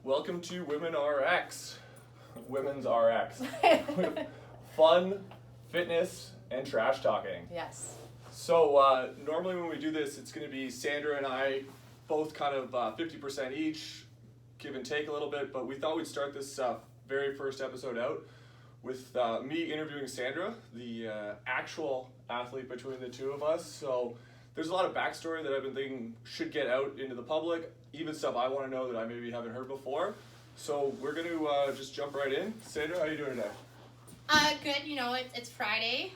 Welcome to Women RX, Women's RX. Fun, fitness, and trash talking. Yes. So normally when we do this, it's going to be Sandra and I both kind of 50% each, give and take a little bit, but we thought we'd start this very first episode out with me interviewing Sandra, the actual athlete between the two of us. So there's a lot of backstory that I've been thinking should get out into the public, even stuff I want to know that I maybe haven't heard before. So we're going to just jump right in. Sandra, how are you doing today? Good. You know, it's Friday.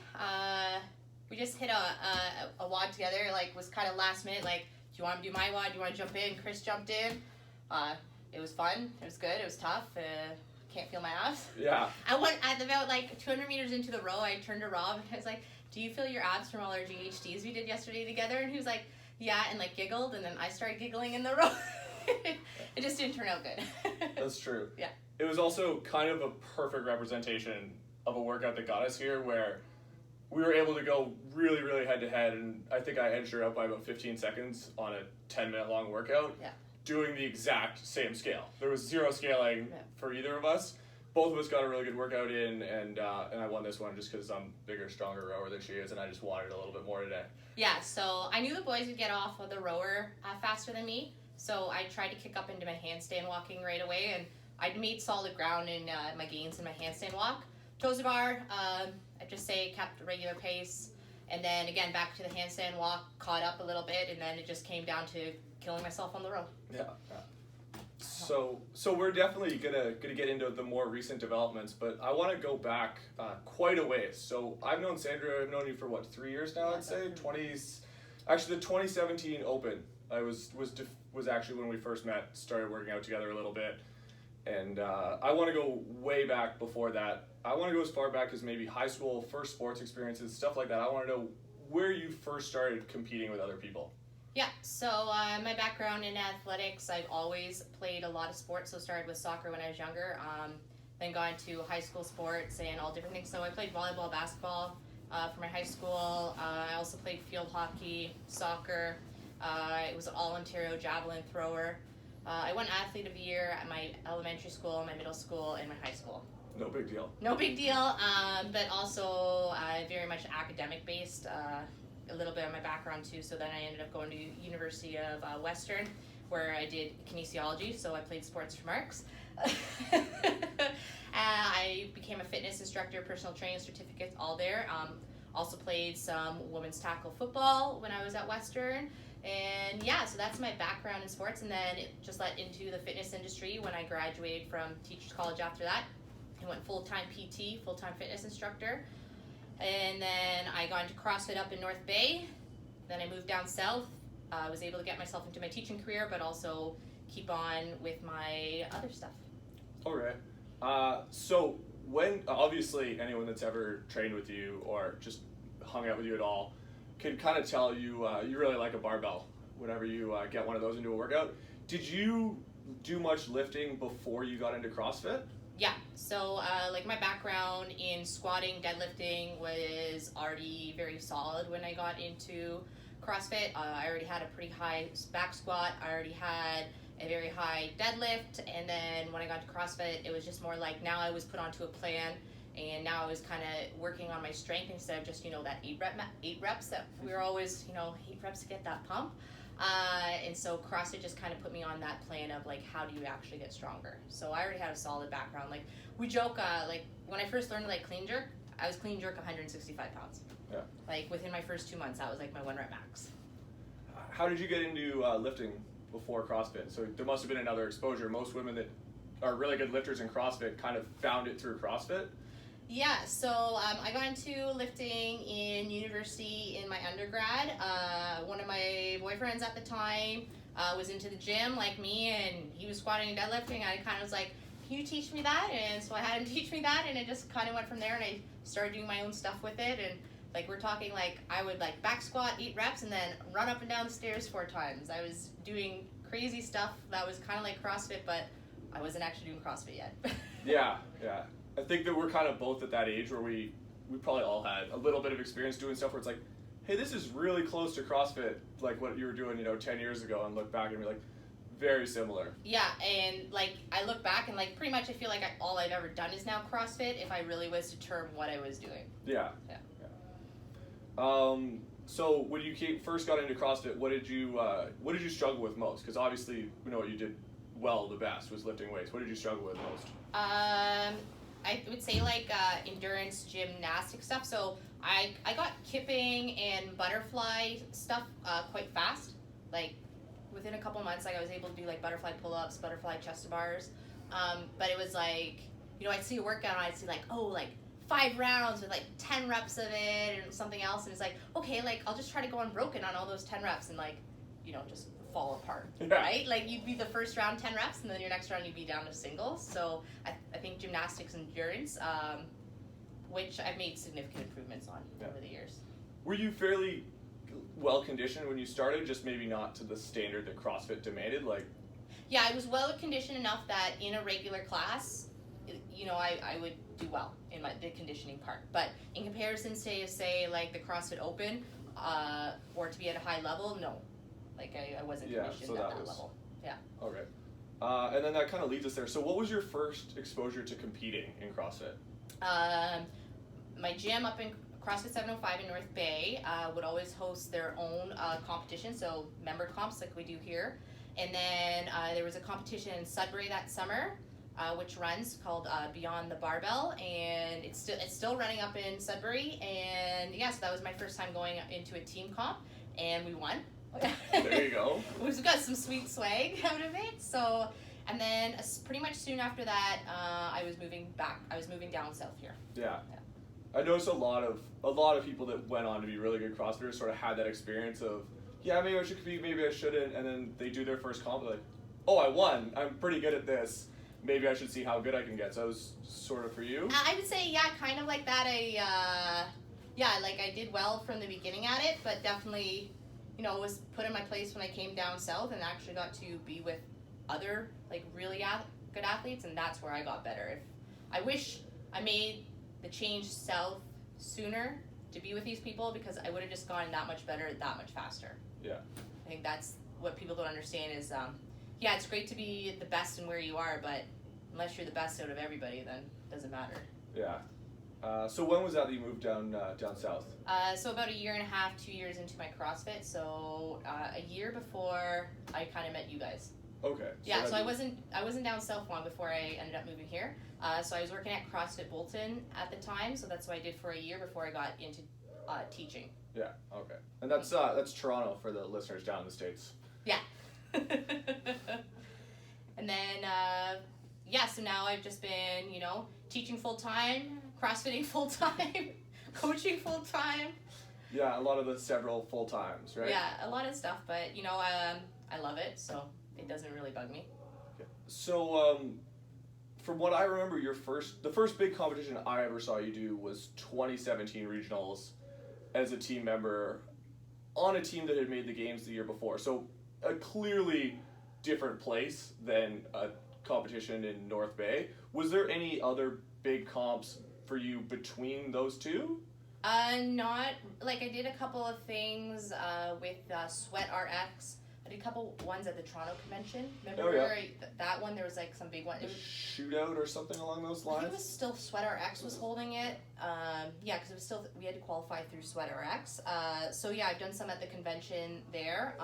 We just hit a WOD together. Like, was kind of last minute. Like, do you want to do my WOD? Do you want to jump in? Chris jumped in. It was fun. It was good. It was tough. Can't feel my abs. Yeah. I went at about like 200 meters into the row. I turned to Rob and I was like, "Do you feel your abs from all our GHDs we did yesterday together?" And he was like, "Yeah," and like giggled, and then I started giggling in the row. It just didn't turn out good. That's true. Yeah. It was also kind of a perfect representation of a workout that got us here, where we were able to go really, really head to head, and I think I edged her out by about 15 seconds on a 10-minute long workout. Yeah. Doing the exact same scale. There was zero scaling for either of us. Both of us got a really good workout in, and I won this one just because I'm bigger, stronger rower than she is, and I just wanted a little bit more today. Yeah, so I knew the boys would get off of the rower faster than me, so I tried to kick up into my handstand walking right away, and I'd made solid ground in my gains in my handstand walk. Toes to bar, I'd just say kept a regular pace, and then again back to the handstand walk, caught up a little bit, and then it just came down to killing myself on the row. Yeah. So we're definitely gonna get into the more recent developments, but I want to go back quite a ways. So I've known Sandra. I've known you for 3 years now. I'd say the 2017 Open. I was actually when we first met. Started working out together a little bit, and I want to go way back before that. I want to go as far back as maybe high school, first sports experiences, stuff like that. I want to know where you first started competing with other people. Yeah, so my background in athletics, I've always played a lot of sports. So started with soccer when I was younger, then got into high school sports and all different things. So I played volleyball, basketball for my high school. I also played field hockey, soccer. I was an all-Ontario javelin thrower. I won Athlete of the Year at my elementary school, my middle school, and my high school. No big deal. No big deal, but also very much academic-based. A little bit of my background too, so then I ended up going to University of Western, where I did kinesiology, so I played sports for marks. I became a fitness instructor, personal training certificates, all there. Also played some women's tackle football when I was at Western, and yeah, so that's my background in sports, and then it just led into the fitness industry when I graduated from Teachers College after that. I went full-time PT, full-time fitness instructor. And then I got into CrossFit up in North Bay. Then I moved down south. I was able to get myself into my teaching career, but also keep on with my other stuff. All right. So when, obviously anyone that's ever trained with you or just hung out with you at all can kind of tell you you really like a barbell whenever you get one of those into a workout. Did you do much lifting before you got into CrossFit? Yeah, so like my background in squatting, deadlifting was already very solid when I got into CrossFit. I already had a pretty high back squat. I already had a very high deadlift. And then when I got to CrossFit, it was just more like now I was put onto a plan. And now I was kind of working on my strength instead of just, that 8 reps that we were always, 8 reps to get that pump. And so CrossFit just kind of put me on that plan of like, how do you actually get stronger? So I already had a solid background. Like we joke, like when I first learned to like clean jerk, I was clean jerk 165 pounds. Yeah. Like within my first 2 months, that was like my 1 rep max. How did you get into lifting before CrossFit? So there must have been another exposure. Most women that are really good lifters in CrossFit kind of found it through CrossFit. Yeah, so I got into lifting in university in my undergrad. One of my boyfriends at the time was into the gym like me, and he was squatting and deadlifting. I kind of was like, can you teach me that? And so I had him teach me that, and it just kind of went from there, and I started doing my own stuff with it. And like we're talking like I would like back squat 8 reps and then run up and down the stairs 4 times. I was doing crazy stuff that was kind of like CrossFit, but I wasn't actually doing CrossFit yet. Yeah. I think that we're kind of both at that age where we probably all had a little bit of experience doing stuff where it's like, hey, this is really close to CrossFit, like what you were doing, 10 years ago, and look back and be like, very similar. Yeah, and like I look back and like pretty much I feel like all I've ever done is now CrossFit if I really was to term what I was doing. Yeah. Yeah. So when you first got into CrossFit, what did you struggle with most? Because obviously we know what you did well the best was lifting weights. What did you struggle with most? I would say like endurance gymnastic stuff. So I got kipping and butterfly stuff quite fast. Like within a couple months, like I was able to do like butterfly pull-ups, butterfly chest to bars. But it was like, I'd see a workout and I'd see like, like 5 rounds with like 10 reps of it and something else. And it's like, okay, like I'll just try to go unbroken on all those 10 reps and like, just fall apart, right? Like you'd be the first round 10 reps and then your next round you'd be down to singles. So I think gymnastics and endurance, which I've made significant improvements on over the years. Were you fairly well conditioned when you started, just maybe not to the standard that CrossFit demanded? Yeah, I was well conditioned enough that in a regular class, I would do well in the conditioning part. But in comparison to, say, like the CrossFit Open, or to be at a high level, no. Like I wasn't conditioned at that level. Yeah. Okay. And then that kind of leads us there. So what was your first exposure to competing in CrossFit? My gym up in CrossFit 705 in North Bay would always host their own competition, so member comps like we do here. And then there was a competition in Sudbury that summer, which runs called Beyond the Barbell, and it's still running up in Sudbury. And yeah, so that was my first time going into a team comp, and we won. There you go. We got some sweet swag out of it. So, and then pretty much soon after that, I was moving down south here. Yeah. I noticed a lot of people that went on to be really good CrossFitters sort of had that experience of, maybe I should compete, maybe I shouldn't, and then they do their first comp, they're like, oh, I won, I'm pretty good at this, maybe I should see how good I can get. So it was sort of for you? I would say, kind of like that. I did well from the beginning at it, but definitely, was put in my place when I came down south and actually got to be with other, like, really good athletes, and that's where I got better. I wish I made the change south sooner to be with these people, because I would have just gotten that much better, that much faster. Yeah. I think that's what people don't understand is, it's great to be the best in where you are, but unless you're the best out of everybody, then it doesn't matter. Yeah. So when was that you moved down south? So about 1.5 years, 2 years into my CrossFit, so a year before I kind of met you guys. Okay. So I wasn't down south long before I ended up moving here. So I was working at CrossFit Bolton at the time, so that's what I did for a year before I got into teaching. Yeah. Okay. And that's Toronto for the listeners down in the States. Yeah. And then so now I've just been teaching full time, CrossFitting full time, coaching full time. Yeah, a lot of the several full times, right? Yeah, a lot of stuff, but I love it, so it doesn't really bug me. Okay. So from what I remember, the first big competition I ever saw you do was 2017 regionals as a team member on a team that had made the games the year before. So a clearly different place than a competition in North Bay. Was there any other big comps for you between those two? Not, like I did a couple of things with Sweat RX. I did a couple ones at the Toronto convention. Remember that one? There was like some big one. It was shootout or something along those lines? I think it was still Sweat RX was holding it. Because it was still, we had to qualify through Sweat RX. I've done some at the convention there.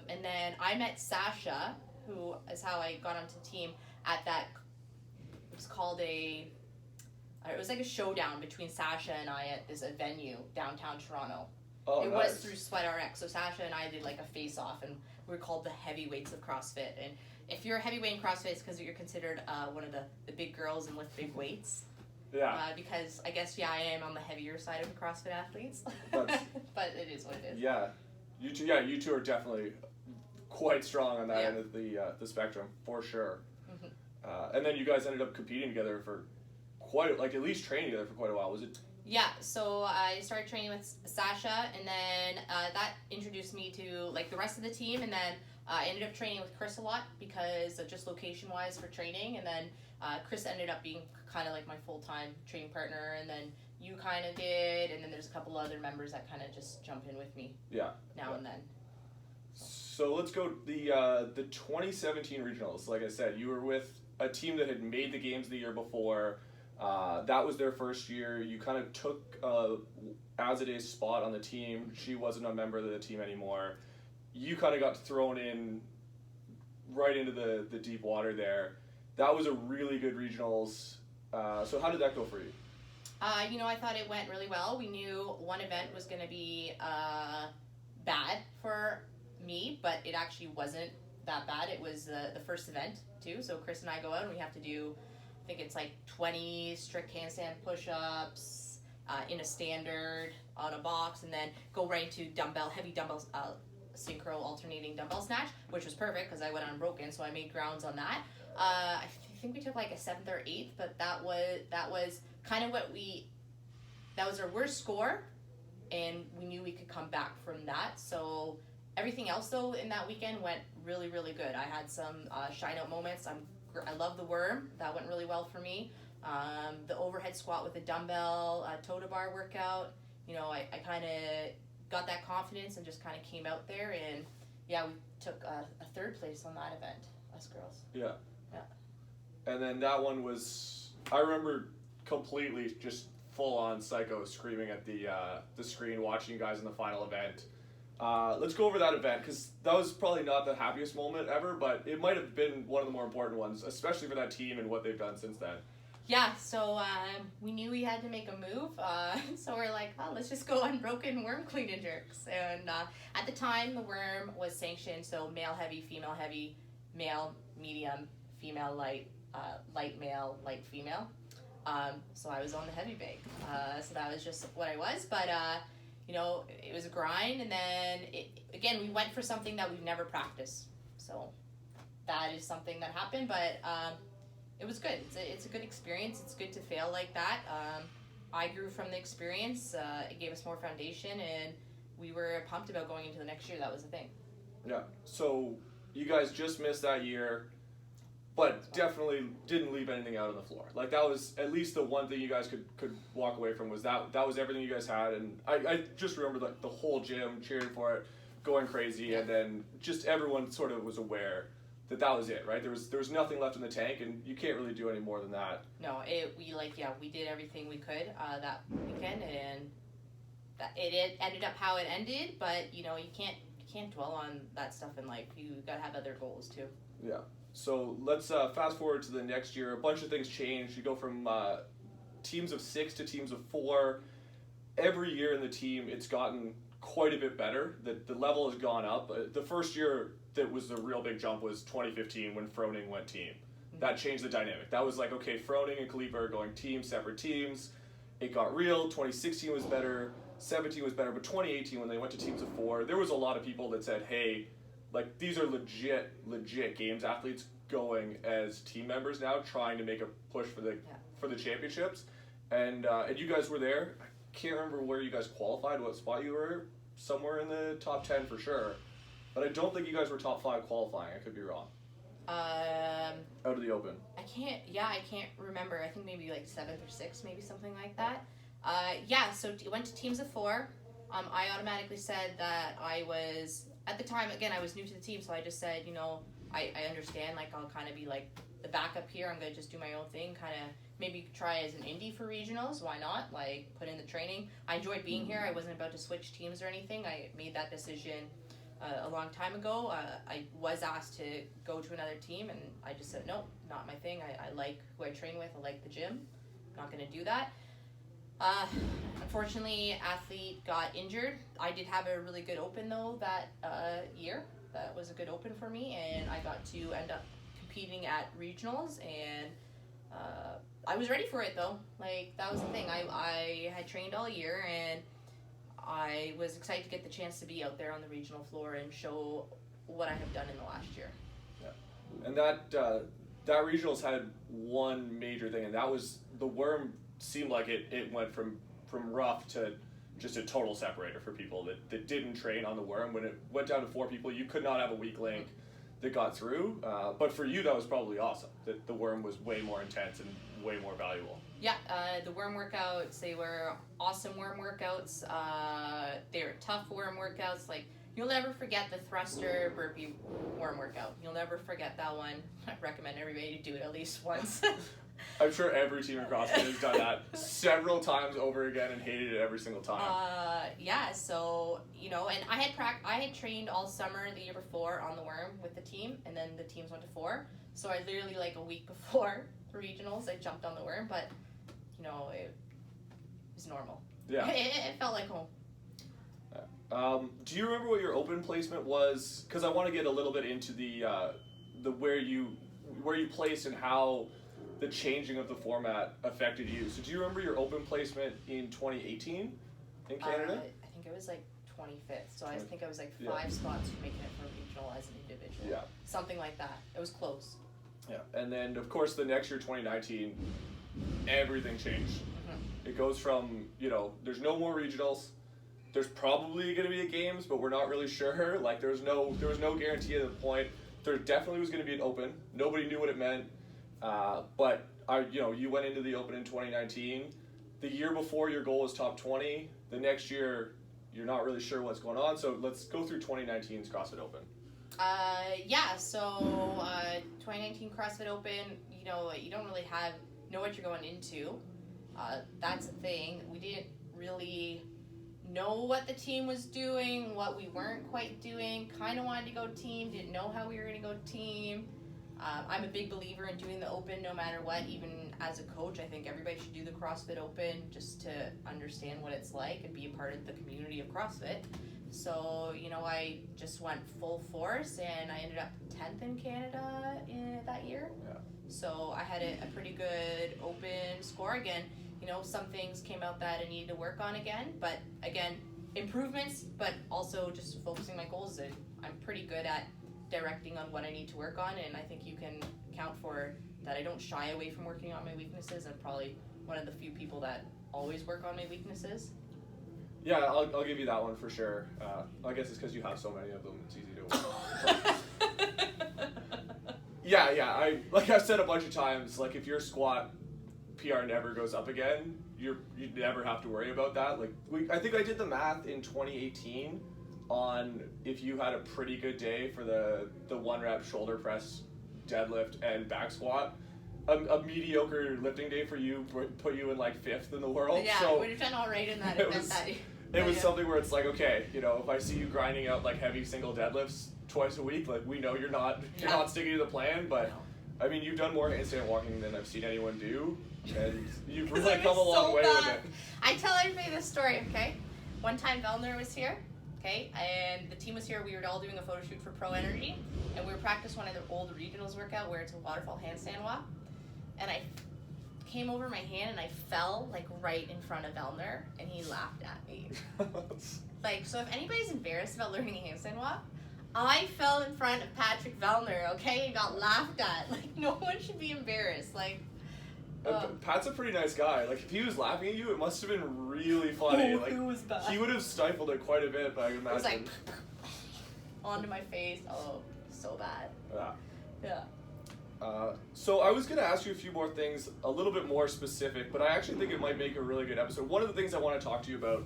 And then I met Sasha, who is how I got onto the team at that. It was called it was like a showdown between Sasha and I at this venue downtown Toronto. Oh, it nice. was through Sweat RX. So Sasha and I did like a face-off, and we were called the heavyweights of CrossFit. And if you're a heavyweight in CrossFit, it's because you're considered one of the big girls and lift big weights. Yeah. Because I guess I am on the heavier side of the CrossFit athletes. But it is what it is. Yeah. You two are definitely quite strong on that end of the spectrum, for sure. Mm-hmm. And then you guys ended up competing together for at least training together for quite a while. Was it? Yeah, so I started training with Sasha, and then that introduced me to like the rest of the team, and then I ended up training with Chris a lot because of just location-wise for training, and then Chris ended up being kind of like my full-time training partner, and then you kind of did, and then there's a couple other members that kind of just jump in with me now and then. So let's go the 2017 regionals. Like I said, you were with a team that had made the games the year before. That was their first year. You kind of took Azade's spot on the team. She wasn't a member of the team anymore. You kind of got thrown in right into the deep water there. That was a really good regionals. So how did that go for you? I thought it went really well. We knew one event was going to be bad for me, but it actually wasn't that bad. It was the first event too. So Chris and I go out and we have to do, I think it's like 20 strict handstand push-ups in a standard on a box, and then go right into heavy dumbbells, synchro alternating dumbbell snatch, which was perfect because I went unbroken, so I made grounds on that. I think we took like a 7th or 8th, but that was kind of that was our worst score, and we knew we could come back from that. So everything else though in that weekend went really, really good. I had some shine out moments. I love the worm. That went really well for me. The overhead squat with a dumbbell, toe to bar workout. I kind of got that confidence and just kind of came out there, and yeah, we took a 3rd place on that event, us girls. Yeah. Yeah. And then that one was, I remember completely just full on psycho screaming at the screen watching you guys in the final event. Let's go over that event, because that was probably not the happiest moment ever, but it might have been one of the more important ones, especially for that team and what they've done since then. Yeah, so we knew we had to make a move, so we're like, oh, let's just go unbroken worm clean and jerks. And at the time, the worm was sanctioned, so male heavy, female heavy, male medium, female light, light male, light female. So I was on the heavy bag, so that was just what I was, but it was a grind, and then again we went for something that we've never practiced, so that is something that happened, but it was good. It's a good experience. It's good to fail like that. I grew from the experience. It gave us more foundation, and we were pumped about going into the next year. That was the thing. Yeah, so you guys just missed that year, but definitely didn't leave anything out on the floor. Like, that was at least the one thing you guys could walk away from, was that was everything you guys had. And I just remember like the whole gym cheering for it, going crazy, and then just everyone sort of was aware that was it, right? There was nothing left in the tank, and you can't really do any more than that. No, we did everything we could that weekend, and it ended up how it ended. But you can't dwell on that stuff in life. You gotta have other goals too. Yeah. So let's fast forward to the next year. A bunch of things changed. You go from teams of 6 to teams of 4. Every year in the team, it's gotten quite a bit better. The level has gone up. The first year that was the real big jump was 2015 when Froning went team. That changed the dynamic. That was like, okay, Froning and Kalipa are going teams, separate teams. It got real. 2016 was better. 17 was better. But 2018, when they went to teams of 4, there was a lot of people that said, hey, like, these are legit games athletes going as team members now, trying to make a push for the championships. And you guys were there. I can't remember where you guys qualified, what spot you were. Somewhere in the top 10 for sure. But I don't think you guys were top 5 qualifying. I could be wrong. Out of the open. I can't remember. I think maybe like 7th or 6th, maybe something like that. So went to teams of 4. I automatically said that I was, at the time, again, I was new to the team, so I just said, I understand, like, I'll kind of be like the backup here. I'm going to just do my own thing, kind of maybe try as an indie for regionals. Why not? Like, put in the training. I enjoyed being here. I wasn't about to switch teams or anything. I made that decision a long time ago. I was asked to go to another team, and I just said, no, not my thing. I like who I train with. I like the gym. Not going to do that. Unfortunately, athlete got injured. I did have a really good open, though, that year. That was a good open for me, and I got to end up competing at regionals, and I was ready for it, though. Like, that was the thing. I had trained all year, and I was excited to get the chance to be out there on the regional floor and show what I have done in the last year. Yeah. And that regionals had one major thing, and that was the worm seemed like it went from rough to just a total separator for people that didn't train on the worm. When it went down to 4 people, you could not have a weak link that got through. But for you, that was probably awesome, that the worm was way more intense and way more valuable. Yeah, the worm workouts, they were awesome worm workouts. They were tough worm workouts. Like, You'll never forget the thruster burpee worm workout. You'll never forget that one. I recommend everybody to do it at least once. I'm sure every team in CrossFit has done that several times over again and hated it every single time. Yeah, so, you know, and I had trained all summer the year before on the worm with the team, and then the teams went to 4. So I literally, like, a week before the regionals, I jumped on the worm, but, you know, it was normal. Yeah. It felt like home. Do you remember what your open placement was? Because I want to get a little bit into the where you placed and how the changing of the format affected you. So do you remember your open placement in 2018 in Canada? I think it was like 25th. So I think I was like 5 spots from making it for regional as an individual. Yeah. Something like that. It was close. Yeah. And then of course the next year, 2019, everything changed. Mm-hmm. It goes from, you know, there's no more regionals. There's probably going to be a games, but we're not really sure. Like there was no guarantee at the point. There definitely was going to be an open. Nobody knew what it meant. But you went into the open in 2019. The year before your goal was top 20. The next year you're not really sure what's going on. So let's go through 2019's CrossFit Open. So 2019 CrossFit Open, you know, you don't really know what you're going into. That's the thing. We didn't really know what the team was doing, what we weren't quite doing. Kind of wanted to go team, didn't know how we were going to go team. I'm a big believer in doing the open no matter what. Even as a coach, I think everybody should do the CrossFit Open just to understand what it's like and be a part of the community of CrossFit. So, you know, I just went full force and I ended up 10th in Canada that year. Yeah. So I had a pretty good open score again. You know, some things came out that I needed to work on again, but again, improvements, but also just focusing my goals. I'm pretty good at directing on what I need to work on, and I think you can count for that. I don't shy away from working on my weaknesses. I'm probably one of the few people that always work on my weaknesses. Yeah, I'll give you that one for sure. I guess it's because you have so many of them. It's easy to work on. Yeah. Like I've said a bunch of times, like if your squat PR never goes up again, you never have to worry about that. Like I think I did the math in 2018 on if you had a pretty good day for the 1 rep shoulder press, deadlift, and back squat. A mediocre lifting day for you would put you in like 5th in the world. Yeah, so we would have done all right in that event that year. It was something where it's like, okay, you know, if I see you grinding out like heavy single deadlifts twice a week, like we know you're not sticking to the plan, but no. I mean, you've done more handstand walking than I've seen anyone do, and you've really come a long way with it. I tell everybody this story, okay? One time Vellner was here, okay, and the team was here. We were all doing a photo shoot for Pro Energy, and we were practicing one of the old regionals workout where it's a waterfall handstand walk, and I came over my hand and I fell like right in front of Vellner, and he laughed at me. Like, so if anybody's embarrassed about learning a handstand walk, I fell in front of Patrick Vellner, okay, and got laughed at. Like, no one should be embarrassed. Like, Pat's a pretty nice guy. Like, if he was laughing at you, it must have been really funny. Like, it was bad. He would have stifled it quite a bit, but I imagine. It was like onto my face. Oh, so bad. Yeah. So I was going to ask you a few more things, a little bit more specific, but I actually think it might make a really good episode. One of the things I want to talk to you about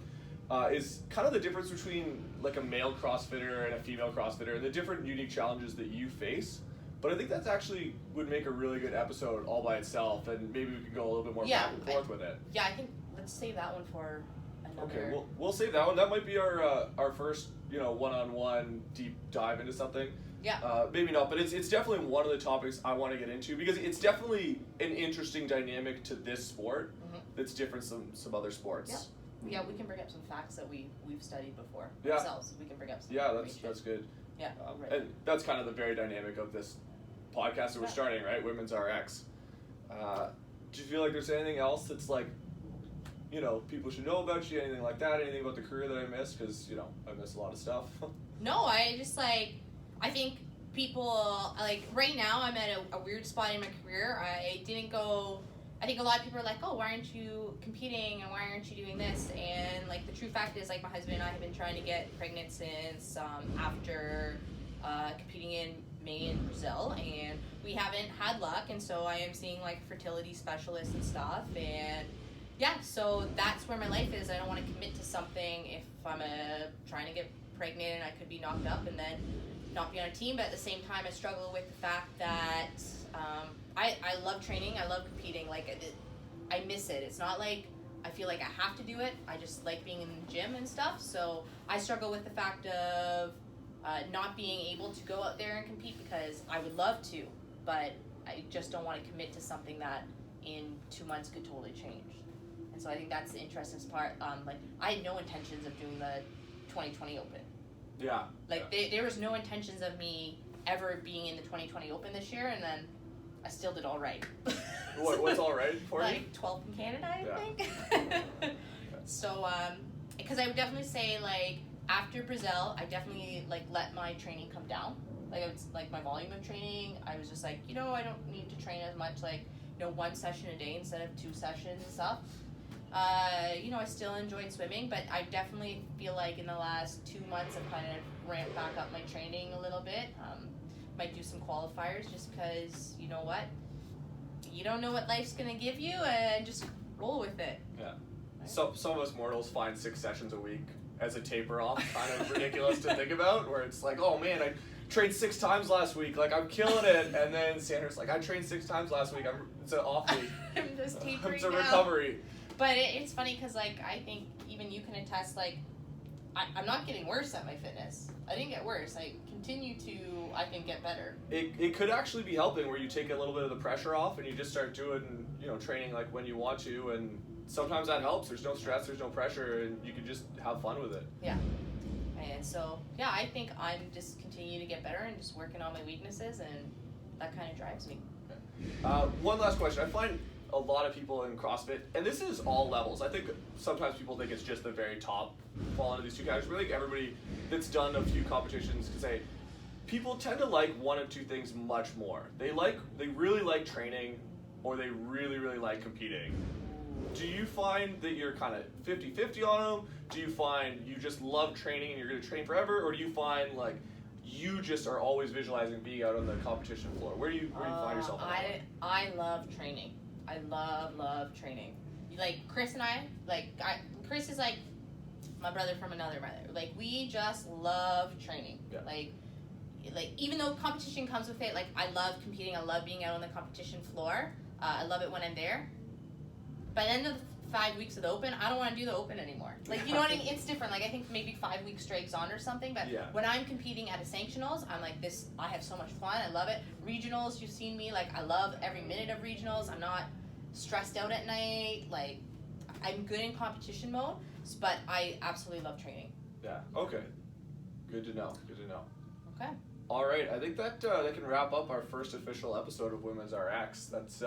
is kind of the difference between like a male CrossFitter and a female CrossFitter and the different unique challenges that you face. But I think that's actually would make a really good episode all by itself, and maybe we could go a little bit more back and forth with it. Yeah, I think let's save that one for another. Okay, we'll save that one. That might be our first, you know, one-on-one deep dive into something. Yeah. Maybe not, but it's definitely one of the topics I want to get into because it's definitely an interesting dynamic to this sport that's different from some other sports. Yeah, we can bring up some facts that we've studied before Yeah. ourselves. We can bring up some that's good. Yeah, right. And that's kind of the very dynamic of this podcast that we're starting, right? Women's RX. Do you feel like there's anything else that's like, you know, people should know about you, anything like that, anything about the career that I missed? Because, you know, I miss a lot of stuff. No, I just like, I think people, like, right now I'm at a weird spot in my career. I think a lot of people are like, oh, why aren't you competing and why aren't you doing this? And, like, the true fact is, like, my husband and I have been trying to get pregnant since after competing in May in Brazil, and we haven't had luck, and so I am seeing, like, fertility specialists and stuff, and yeah, so that's where my life is. I don't want to commit to something if I'm trying to get pregnant and I could be knocked up and then not be on a team. But at the same time, I struggle with the fact that I love training. I love competing. Like, I miss it. It's not like I feel like I have to do it. I just like being in the gym and stuff. So I struggle with the fact of not being able to go out there and compete because I would love to, but I just don't want to commit to something that in 2 months could totally change. And so I think that's the interesting part. Like, I had no intentions of doing the 2020 Open. Yeah. Like, there was no intentions of me ever being in the 2020 Open this year, and then I still did all right. What's all right for you? Like 12th in Canada, I think. So, because I would definitely say, like, after Brazil, I definitely, like, let my training come down. Like, it's like my volume of training, I was just like, you know, I don't need to train as much, like, you know, 1 session a day instead of 2 sessions and stuff. You know, I still enjoyed swimming, but I definitely feel like in the last 2 months I've kind of ramped back up my training a little bit. Might do some qualifiers just because, you know what, you don't know what life's gonna give you, and just roll with it. Yeah. So some of us mortals find 6 sessions a week as a taper off kind of ridiculous to think about, where it's like, oh man, I trained 6 times last week, like I'm killing it, and then Sandra's like, I trained 6 times last week, it's an off week. I'm just tapering It's a now. recovery. But it's funny because, like, I think even you can attest, like, I'm not getting worse at my fitness. I didn't get worse. I continue to, I think, get better. It could actually be helping, where you take a little bit of the pressure off and you just start doing, you know, training like when you want to, and sometimes that helps. There's no stress, there's no pressure, and you can just have fun with it. Yeah. And so, yeah, I think I'm just continue to get better and just working on my weaknesses, and that kind of drives me. One last question. I find a lot of people in CrossFit, and this is all levels. I think sometimes people think it's just the very top fall into these 2 categories. But I think everybody that's done a few competitions can say people tend to like one of 2 things much more. They really like training, or they really, really like competing. Do you find that you're kind of 50-50 on them? Do you find you just love training and you're going to train forever? Or do you find like you just are always visualizing being out on the competition floor? Where do you find yourself on that one? I love training. I love training. Like, Chris and I, Chris is like my brother from another mother. Like, we just love training. Yeah. Like even though competition comes with it, like, I love competing. I love being out on the competition floor. I love it when I'm there. By the end of the 5 weeks of the Open, I don't want to do the Open anymore. Like, you know what I mean? It's different. Like, I think maybe 5 weeks straight's on or something, but when I'm competing at a sanctionals, I'm like, I have so much fun. I love it. Regionals, you've seen me. Like, I love every minute of regionals. I'm not stressed out at night. Like, I'm good in competition mode, but I absolutely love training. Yeah. Okay. Good to know. Good to know. Okay. All right. I think that can wrap up our first official episode of Women's RX. That's